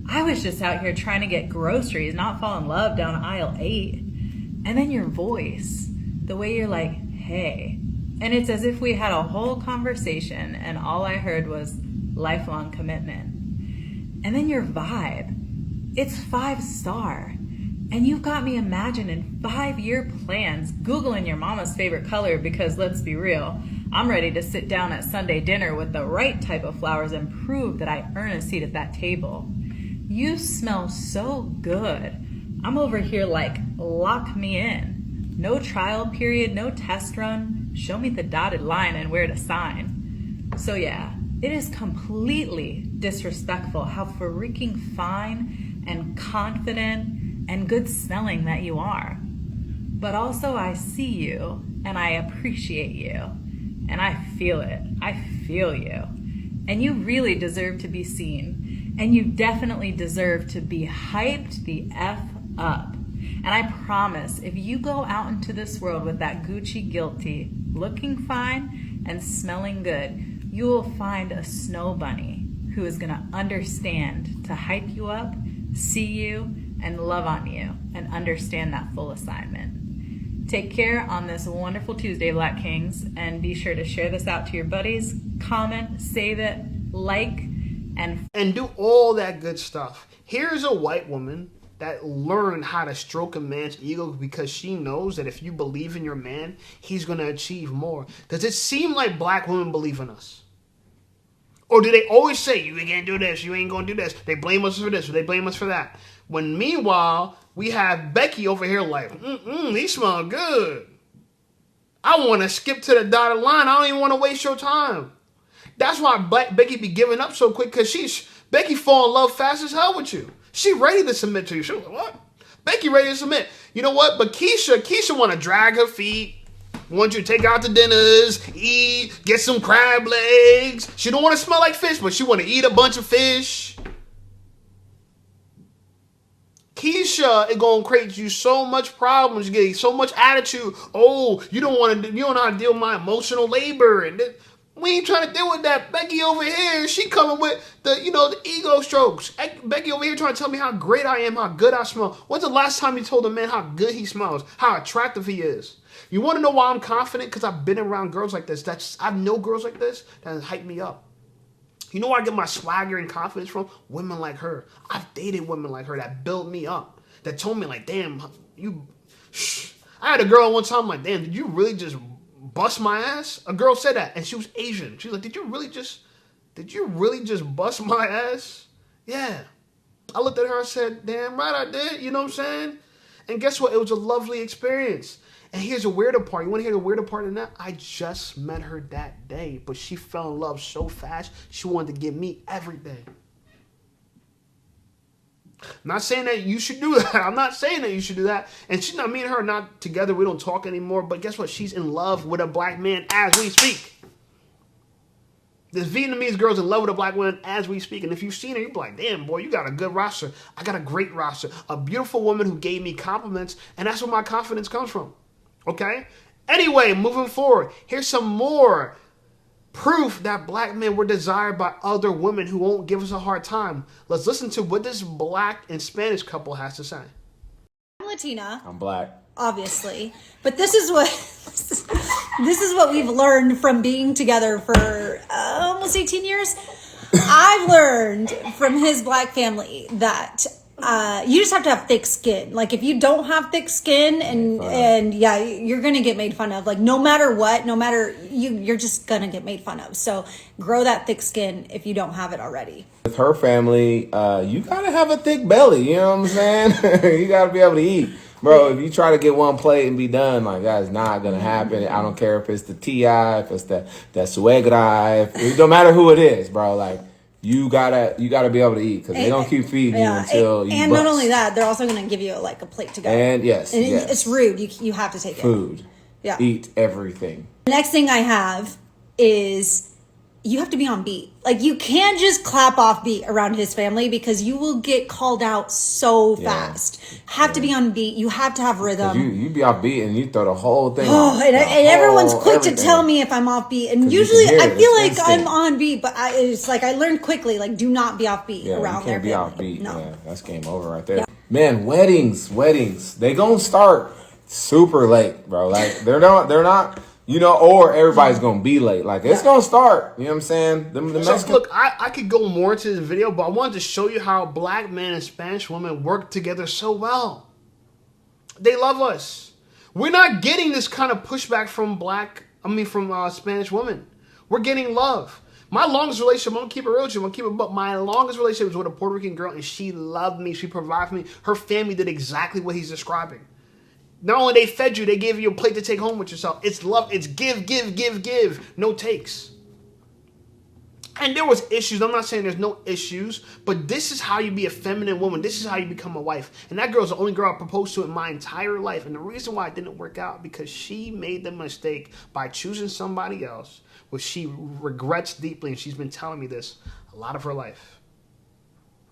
I was just out here trying to get groceries, not fall in love down aisle 8. And then your voice, the way you're like, hey. And it's as if we had a whole conversation and all I heard was lifelong commitment. And then your vibe, it's 5-star. And you've got me imagining 5-year plans, Googling your mama's favorite color because let's be real, I'm ready to sit down at Sunday dinner with the right type of flowers and prove that I earn a seat at that table. You smell so good. I'm over here like, lock me in. No trial period, no test run. Show me the dotted line and where to sign. So yeah, it is completely disrespectful how freaking fine and confident and good smelling that you are. But also I see you and I appreciate you and I feel it. I feel you. And you really deserve to be seen. And you definitely deserve to be hyped the F up. And I promise, if you go out into this world with that Gucci guilty, looking fine and smelling good, you will find a snow bunny who is going to understand to hype you up, see you, and love on you, and understand that full assignment. Take care on this wonderful Tuesday, Black Kings, and be sure to share this out to your buddies, comment, save it, like, and do all that good stuff. Here's a white woman that learned how to stroke a man's ego because she knows that if you believe in your man, he's going to achieve more. Does it seem like black women believe in us? Or do they always say, you ain't going to do this, you ain't going to do this. They blame us for this, or they blame us for that. When meanwhile, we have Becky over here like, he smell good. I want to skip to the dotted line. I don't even want to waste your time. That's why Becky be giving up so quick, because Becky fall in love fast as hell with you. She ready to submit to you. She like, what? Becky ready to submit. You know what? But Keisha want to drag her feet. Want you to take her out to dinners, eat, get some crab legs. She don't want to smell like fish, but she want to eat a bunch of fish. Keisha is gonna create you so much problems. You get so much attitude. Oh, you don't know how to deal with my emotional labor, and we ain't trying to deal with that. Becky over here, she coming with the ego strokes. Becky over here trying to tell me how great I am, how good I smell. When's the last time you told a man how good he smells, how attractive he is? You want to know why I'm confident? Because I've been around girls like this. I know girls like this that hype me up. You know where I get my swagger and confidence from? Women like her. I've dated women like her that built me up. That told me like, damn, I had a girl one time like, damn, did you really just bust my ass? A girl said that, and she was Asian. She was like, did you really just bust my ass? Yeah. I looked at her and said, damn right I did. You know what I'm saying? And guess what? It was a lovely experience. And here's a weirder part. You want to hear the weirder part in that? I just met her that day, but she fell in love so fast, she wanted to give me everything. I'm not saying that you should do that. I'm not saying that you should do that. And she's not, me and her are not together. We don't talk anymore. But guess what? She's in love with a black man as we speak. This Vietnamese girl's in love with a black woman as we speak. And if you've seen her, you're like, damn, boy, you got a good roster. I got a great roster. A beautiful woman who gave me compliments. And that's where my confidence comes from. Okay? Anyway, moving forward, here's some more proof that black men were desired by other women who won't give us a hard time. Let's listen to what this black and Spanish couple has to say. I'm Latina. I'm black. Obviously. But this is what we've learned from being together for almost 18 years. I've learned from his black family that you just have to have thick skin. Like if you don't have thick skin and yeah, you're going to get made fun of. Like no matter what, you're just going to get made fun of. So grow that thick skin if you don't have it already. With her family, you got to have a thick belly. You know what I'm saying? You got to be able to eat. Bro, if you try to get one plate and be done, like that's not going to happen. I don't care if it's the T.I., if it's the suegra, it don't matter who it is, bro. Like, you gotta be able to eat because they don't keep feeding you until you and bust. Not only that, they're also going to give you like a plate to go. And yes. It's rude. You have to take food. Yeah. Eat everything. The next thing I have is you have to be on beat. Like you can't just clap off beat around his family because you will get called out so fast. Have to be on beat. You have to have rhythm. You be off beat and you throw the whole thing off. And everyone's quick to tell me if I'm off beat. And usually I feel like I'm on beat, but it's like I learned quickly, like do not be off beat around their family. You can't be off beat. No. Yeah, that's game over right there. Yeah. Man, weddings. They gonna start super late, bro. Like they're not or everybody's going to be late. Like, it's going to start. You know what I'm saying? Look, I could go more into this video, but I wanted to show you how black men and Spanish women work together so well. They love us. We're not getting this kind of pushback from Spanish women. We're getting love. My longest relationship, I'm going to keep it real with you, but my longest relationship was with a Puerto Rican girl, and she loved me. She provided for me. Her family did exactly what he's describing. Not only they fed you, they gave you a plate to take home with yourself. It's love. It's give. No takes. And there was issues. I'm not saying there's no issues, but this is how you be a feminine woman. This is how you become a wife. And that girl's the only girl I proposed to in my entire life. And the reason why it didn't work out, because she made the mistake by choosing somebody else, which she regrets deeply. And she's been telling me this a lot of her life.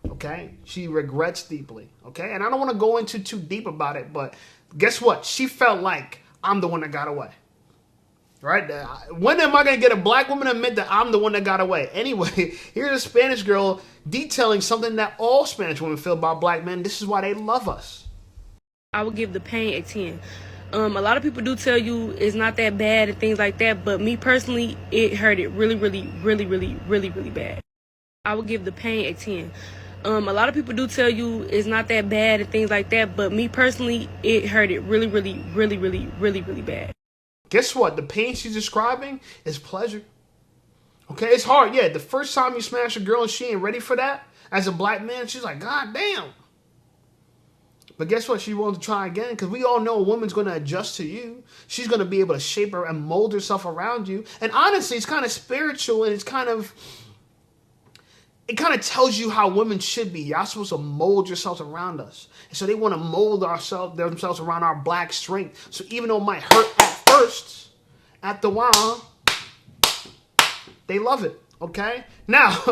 Okay? She regrets deeply. Okay? And I don't want to go into too deep about it, but guess what? She felt like I'm the one that got away. Right? When am I going to get a black woman to admit that I'm the one that got away? Anyway, here's a Spanish girl detailing something that all Spanish women feel about black men. This is why they love us. I would give the pain a 10. A lot of people do tell you it's not that bad and things like that, but me personally, it hurt it really, really, really, really, really, really bad. I would give the pain a 10. A lot of people do tell you it's not that bad and things like that, but me personally, it hurt it really, really, really, really, really, really bad. Guess what? The pain she's describing is pleasure. Okay, it's hard. Yeah, the first time you smash a girl and she ain't ready for that, as a black man, she's like, God damn. But guess what? She wants to try again, because we all know a woman's going to adjust to you. She's going to be able to shape her and mold herself around you. And honestly, it's kind of spiritual, and it kind of tells you how women should be. Y'all supposed to mold yourselves around us. And so they want to mold themselves around our black strength. So even though it might hurt at first, after a while, they love it. Okay? Now,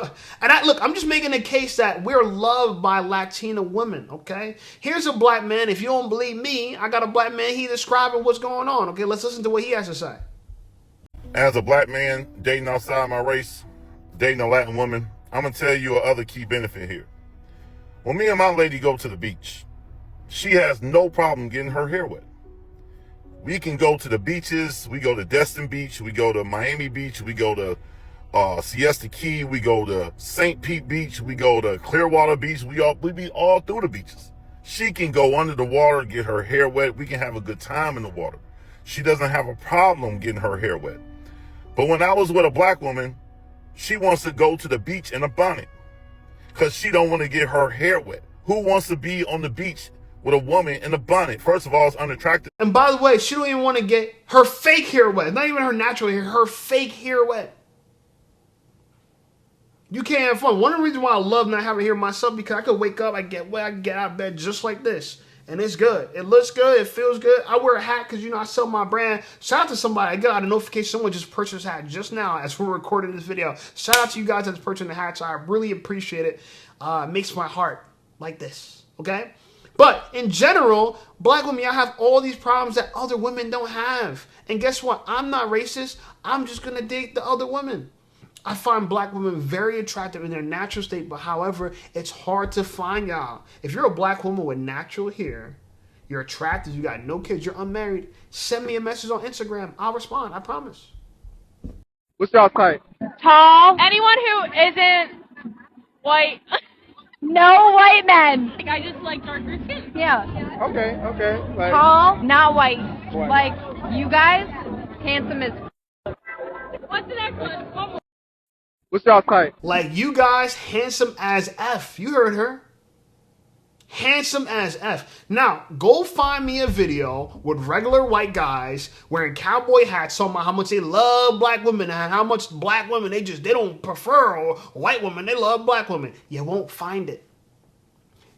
look, I'm just making a case that we're loved by Latina women. Okay? Here's a black man. If you don't believe me, I got a black man. He describing what's going on. Okay? Let's listen to what he has to say. As a black man dating outside my race, dating a Latin woman, I'm going to tell you another key benefit here. When me and my lady go to the beach, she has no problem getting her hair wet. We can go to the beaches. We go to Destin Beach. We go to Miami Beach. We go to Siesta Key. We go to St. Pete Beach. We go to Clearwater Beach. We be all through the beaches. She can go under the water, get her hair wet. We can have a good time in the water. She doesn't have a problem getting her hair wet. But when I was with a black woman, she wants to go to the beach in a bonnet because she don't want to get her hair wet. Who wants to be on the beach with a woman in a bonnet? First of all, it's unattractive. And by the way, she don't even want to get her fake hair wet. Not even her natural hair, her fake hair wet. You can't have fun. One of the reasons why I love not having hair myself, because I could wake up, I get wet, I can get out of bed just like this. And it's good. It looks good. It feels good. I wear a hat because, I sell my brand. Shout out to somebody. I got a notification. Someone just purchased a hat just now as we're recording this video. Shout out to you guys that's purchasing the hats. I really appreciate it. It makes my heart like this. Okay? But in general, black women, y'all have all these problems that other women don't have. And guess what? I'm not racist. I'm just going to date the other women. I find black women very attractive in their natural state, but however, it's hard to find y'all. If you're a black woman with natural hair, you're attractive, you got no kids, you're unmarried, send me a message on Instagram. I'll respond, I promise. What's y'all type? Tall. Anyone who isn't white. No white men. Like, I just like darker skin. Yeah. Okay. Like, tall, not white. Like, you guys, handsome as What's the next one? What's y'all type? Like, you guys, handsome as F. You heard her. Handsome as F. Now, go find me a video with regular white guys wearing cowboy hats talking about how much they love black women and how much black women they don't prefer white women. They love black women. You won't find it.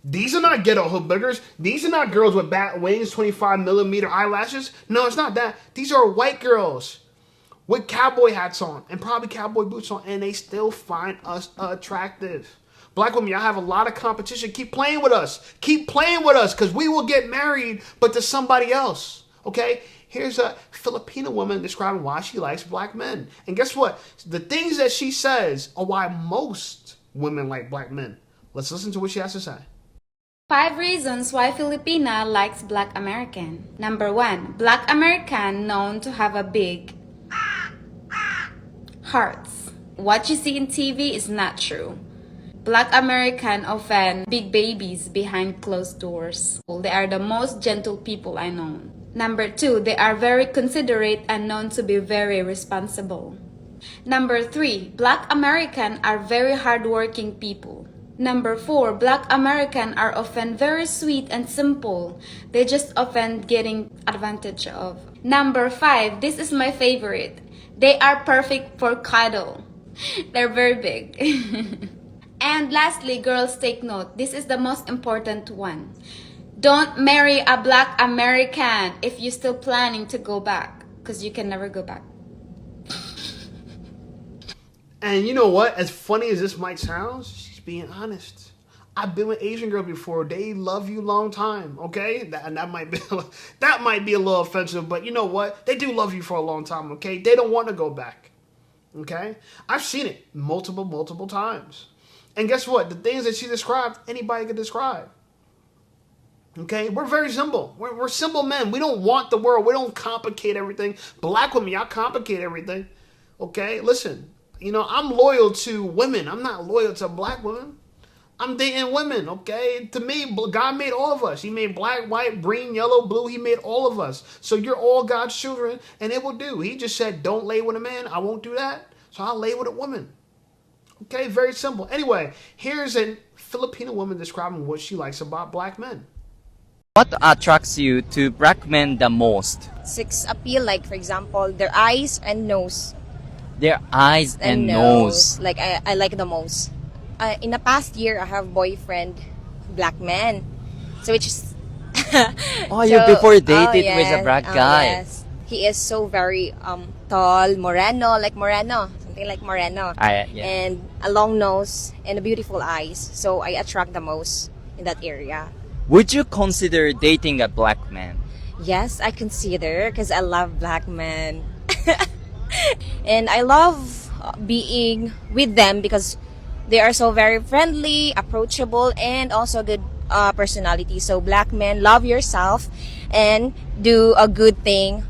These are not ghetto hood boogers. These are not girls with bat wings, 25mm eyelashes. No, it's not that. These are white girls with cowboy hats on and probably cowboy boots on, and they still find us attractive. Black women, y'all have a lot of competition. Keep playing with us. Keep playing with us, because we will get married, but to somebody else. Okay? Here's a Filipino woman describing why she likes black men. And guess what? The things that she says are why most women like black men. Let's listen to what she has to say. 5 reasons why Filipina likes Black American. Number 1, Black American known to have a big hearts. What you see in TV is not true. Black American often big babies behind closed doors. They are the most gentle people I know. Number 2, they are very considerate and known to be very responsible. Number 3, Black American are very hardworking people. Number 4, Black American are often very sweet and simple. They just often getting advantage of. Number 5, this is my favorite. They are perfect for cuddle. They're very big. And lastly, girls, take note. This is the most important one. Don't marry a black American if you're still planning to go back, because you can never go back. And you know what? As funny as this might sound, she's being honest. I've been with Asian girls before. They love you long time, okay? That might be that might be a little offensive, but you know what? They do love you for a long time, okay? They don't want to go back, okay? I've seen it multiple times. And guess what? The things that she described, anybody can describe. Okay? We're very simple. We're simple men. We don't want the world. We don't complicate everything. Black women, y'all complicate everything. Okay? Listen, you know, I'm loyal to women. I'm not loyal to black women. I'm dating women, okay? To me, God made all of us. He made black, white, green, yellow, blue. He made all of us. So you're all God's children, and it will do. He just said, don't lay with a man. I won't do that. So I'll lay with a woman. Okay, very simple. Anyway, here's a Filipino woman describing what she likes about black men. What attracts you to black men the most? Sex appeal, like for example, their eyes and nose. Their eyes and nose. Like I like the most. In the past year, I have boyfriend, black man. So which is... Oh, you before dated with a black guy. Yes. He is so very tall, moreno, like moreno. Something like moreno. Yeah. And a long nose and a beautiful eyes. So I attract the most in that area. Would you consider dating a black man? Yes, I consider because I love black men. And I love being with them because they are so very friendly, approachable, and also good personality. So black men, love yourself and do a good thing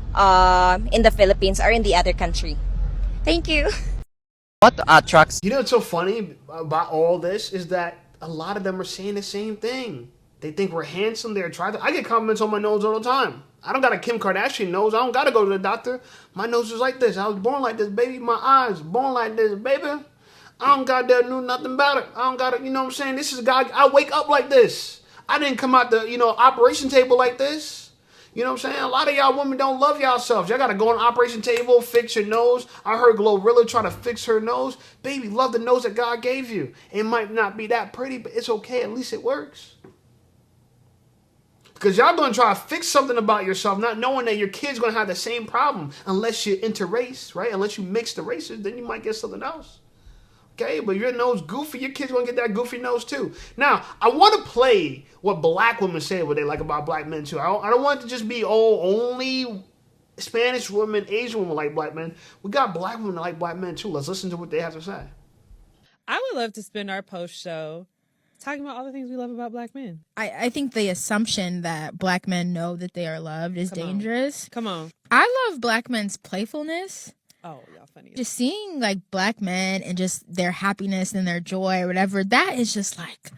in the Philippines or in the other country. Thank you. What attracts... You know what's so funny about all this is that a lot of them are saying the same thing. They think we're handsome. They're attractive. I get compliments on my nose all the time. I don't got a Kim Kardashian nose. I don't got to go to the doctor. My nose is like this. I was born like this, baby. My eyes born like this, baby. I don't got to do nothing about it. I don't got to, you know what I'm saying? This is God. I wake up like this. I didn't come out the, operation table like this. You know what I'm saying? A lot of y'all women don't love y'all selves. Y'all got to go on the operation table, fix your nose. I heard Glorilla try to fix her nose. Baby, love the nose that God gave you. It might not be that pretty, but it's okay. At least it works. Because y'all going to try to fix something about yourself, not knowing that your kid's going to have the same problem unless you interrace, right? Unless you mix the races, then you might get something else. Okay, but your nose goofy, your kid's going to get that goofy nose too. Now, I want to play what black women say what they like about black men too. I don't want it to just be, only Spanish women, Asian women like black men. We got black women that like black men too. Let's listen to what they have to say. I would love to spend our post show talking about all the things we love about black men. I think the assumption that black men know that they are loved is dangerous. Come on. I love black men's playfulness. Oh, y'all funny. Just seeing like black men and just their happiness and their joy or whatever, that is just like,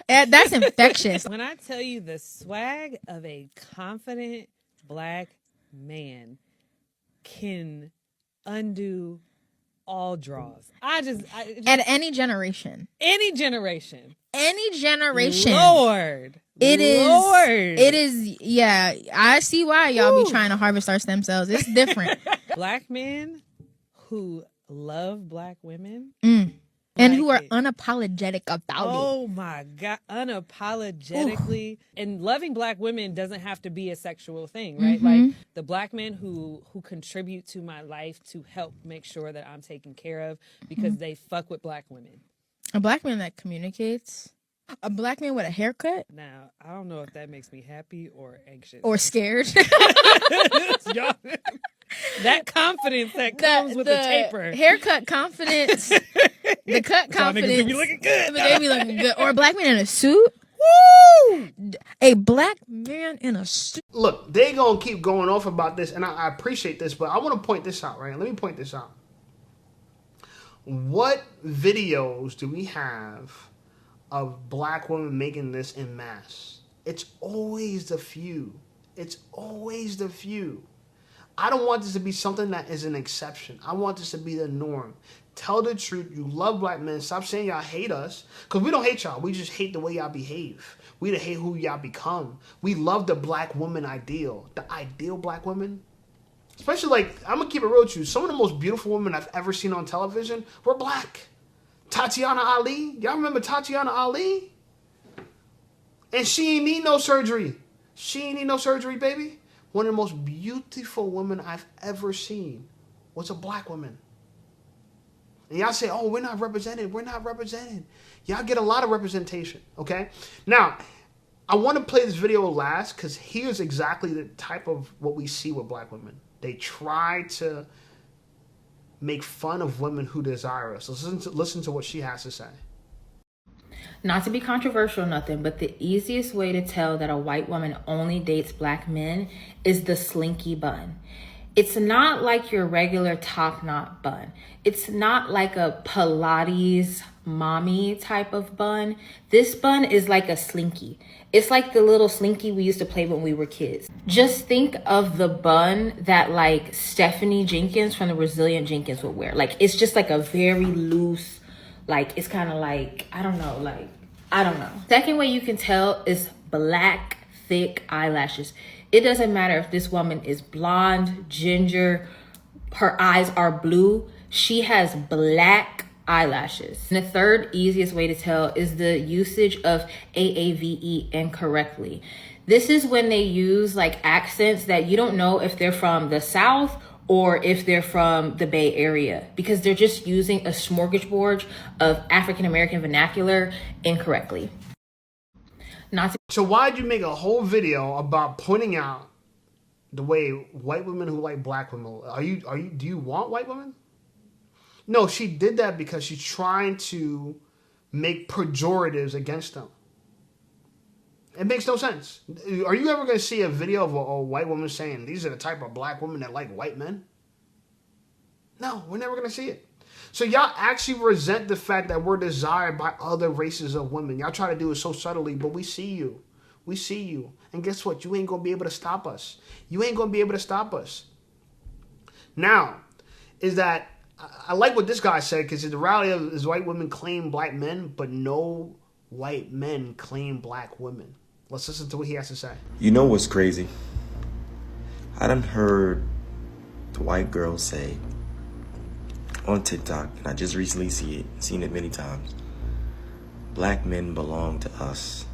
that's infectious. When I tell you the swag of a confident black man can undo all draws. I just at any generation. Any generation. Any generation. Lord. It is, yeah. I see why y'all be trying to harvest our stem cells. It's different. Black men who love black women. And who are unapologetic about it. Oh my God. Unapologetically. Ooh. And loving black women doesn't have to be a sexual thing, right? Like the black men who contribute to my life to help make sure that I'm taken care of because they fuck with black women. A black man that communicates. A black man with a haircut. Now, I don't know if that makes me happy or anxious. Or scared. That confidence that comes with the taper. Haircut confidence. The cut confidence. Be looking good. They be looking good. Or a black man in a suit. Woo! A black man in a suit. Look, they going to keep going off about this, and I appreciate this, but I want to point this out, right? Let me point this out. What videos do we have of black women making this en masse? It's always the few. It's always the few. I don't want this to be something that is an exception. I want this to be the norm. Tell the truth. You love black men. Stop saying y'all hate us. Because we don't hate y'all. We just hate the way y'all behave. We don't hate who y'all become. We love the black woman ideal. The ideal black woman. Especially, like, I'm going to keep it real with you. Some of the most beautiful women I've ever seen on television were black. Tatiana Ali. Y'all remember Tatiana Ali? And she ain't need no surgery. She ain't need no surgery, baby. One of the most beautiful women I've ever seen was a black woman. And y'all say, oh, we're not represented. We're not represented. Y'all get a lot of representation, okay? Now, I want to play this video last because here's exactly the type of what we see with black women. They try to make fun of women who desire us. Listen to what she has to say. Not to be controversial or nothing, but the easiest way to tell that a white woman only dates black men is the slinky bun. It's not like your regular top knot bun. It's not like a Pilates mommy type of bun. This bun is like a slinky. It's like the little slinky we used to play when we were kids. Just think of the bun that like Stephanie Jenkins from the Brazilian Jenkins would wear. Like, it's just like a very loose, like, it's kind of like, I don't know. Second way you can tell is black, thick eyelashes. It doesn't matter if this woman is blonde, ginger, her eyes are blue. She has black eyelashes. And the third easiest way to tell is the usage of AAVE incorrectly. This is when they use like accents that you don't know if they're from the South or if they're from the Bay Area, because they're just using a smorgasbord of African-American vernacular incorrectly. So why'd you make a whole video about pointing out the way white women who like black women? Do you want white women? No, she did that because she's trying to make pejoratives against them. It makes no sense. Are you ever going to see a video of a white woman saying, these are the type of black women that like white men? No, we're never going to see it. So y'all actually resent the fact that we're desired by other races of women. Y'all try to do it so subtly, but we see you. We see you. And guess what? You ain't going to be able to stop us. You ain't going to be able to stop us. Now, is that, I like what this guy said, because the reality is white women claim black men, but no white men claim black women. Let's listen to what he has to say. You know what's crazy? I done heard the white girl say on TikTok, and I just recently seen it many times, black men belong to us.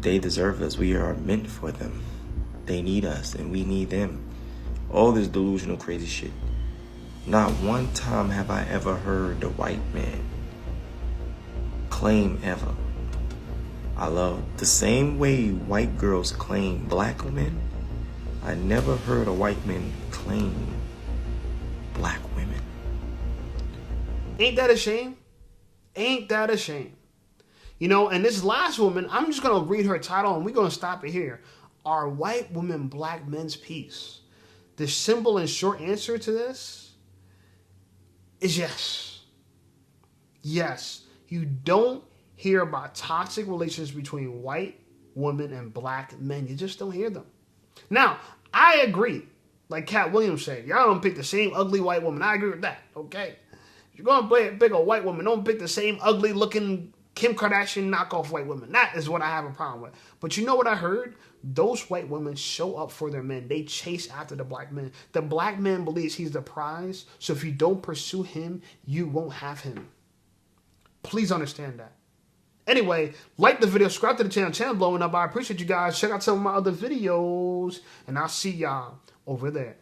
They deserve us. We are meant for them. They need us, and we need them. All this delusional crazy shit. Not one time have I ever heard the white man claim ever, I love the same way white girls claim black men. I never heard a white man claim black women. Ain't that a shame? Ain't that a shame? You know, and this last woman, I'm just going to read her title and we're going to stop it here. Are white women black men's peace? The simple and short answer to this is yes. Yes. You don't hear about toxic relations between white women and black men. You just don't hear them. Now, I agree. Like Cat Williams said, y'all don't pick the same ugly white woman. I agree with that, okay? If you're going to pick a white woman, don't pick the same ugly looking Kim Kardashian knockoff white women. That is what I have a problem with. But you know what I heard? Those white women show up for their men. They chase after the black man. The black man believes he's the prize. So if you don't pursue him, you won't have him. Please understand that. Anyway, like the video, subscribe to the channel. Channel blowing up. I appreciate you guys. Check out some of my other videos. And I'll see y'all over there.